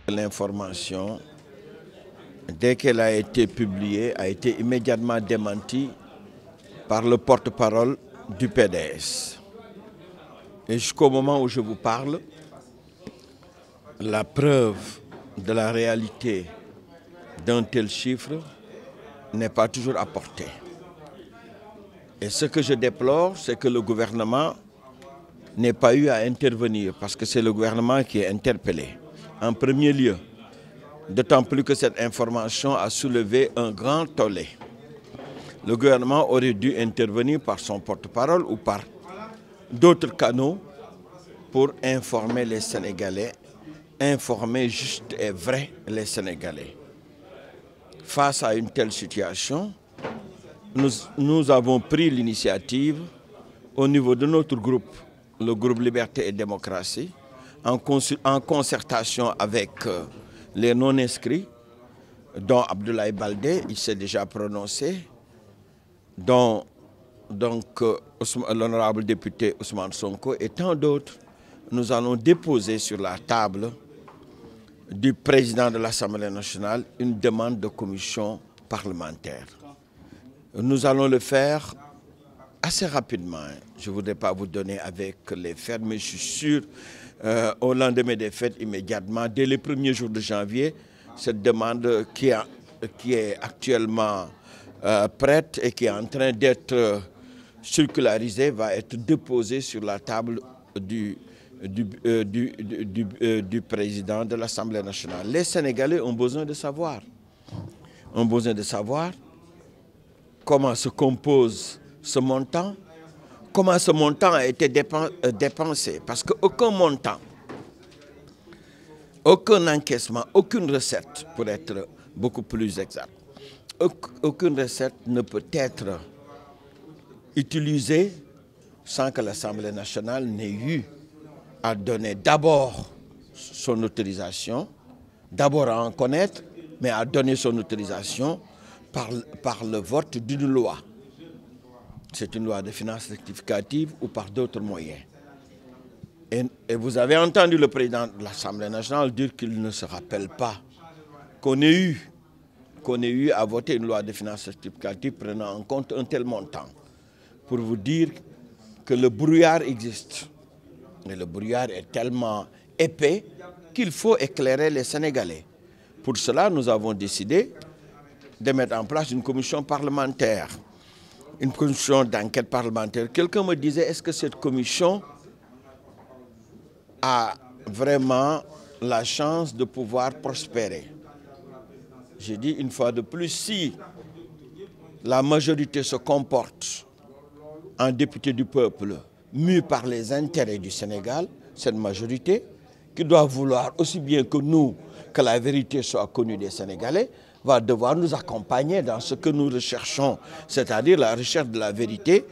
L'information, dès qu'elle a été publiée, a été immédiatement démentie par le porte-parole du PDS. Et jusqu'au moment où je vous parle, la preuve de la réalité d'un tel chiffre n'est pas toujours apportée. Et ce que je déplore, c'est que le gouvernement n'ait pas eu à intervenir, parce que c'est le gouvernement qui est interpellé. En premier lieu, d'autant plus que cette information a soulevé un grand tollé. Le gouvernement aurait dû intervenir par son porte-parole ou par d'autres canaux pour informer les Sénégalais, informer juste et vrai les Sénégalais. Face à une telle situation, nous avons pris l'initiative au niveau de notre groupe, le groupe Liberté et Démocratie, en concertation avec les non-inscrits, dont Abdoulaye Baldé, il s'est déjà prononcé, dont l'honorable député Ousmane Sonko et tant d'autres. Nous allons déposer sur la table du président de l'Assemblée nationale une demande de commission parlementaire. Nous allons le faire assez rapidement. Je ne voudrais pas vous donner avec les faits, mais je suis sûr, au lendemain des fêtes, immédiatement, dès les premiers jours de janvier, cette demande qui est actuellement prête et qui est en train d'être circularisée va être déposée sur la table du président de l'Assemblée nationale. Les Sénégalais ont besoin de savoir. Comment se compose ce montant, comment ce montant a été dépensé. Parce qu'aucun montant, aucun encaissement, aucune recette, pour être beaucoup plus exact, aucune recette ne peut être utilisée sans que l'Assemblée nationale n'ait eu à donner d'abord son autorisation, d'abord à en connaître, mais à donner son autorisation par le vote d'une loi. C'est une loi de finances rectificative ou par d'autres moyens. Et vous avez entendu le président de l'Assemblée nationale dire qu'il ne se rappelle pas qu'on ait eu à voter une loi de finances rectificative prenant en compte un tel montant. Pour vous dire que le brouillard existe. Mais le brouillard est tellement épais qu'il faut éclairer les Sénégalais. Pour cela, nous avons décidé de mettre en place une commission parlementaire, une commission d'enquête parlementaire. Quelqu'un me disait, est-ce que cette commission a vraiment la chance de pouvoir prospérer? J'ai dit une fois de plus, si la majorité se comporte en député du peuple, mue par les intérêts du Sénégal, cette majorité, qui doit vouloir aussi bien que nous, que la vérité soit connue des Sénégalais, va devoir nous accompagner dans ce que nous recherchons, c'est-à-dire la recherche de la vérité.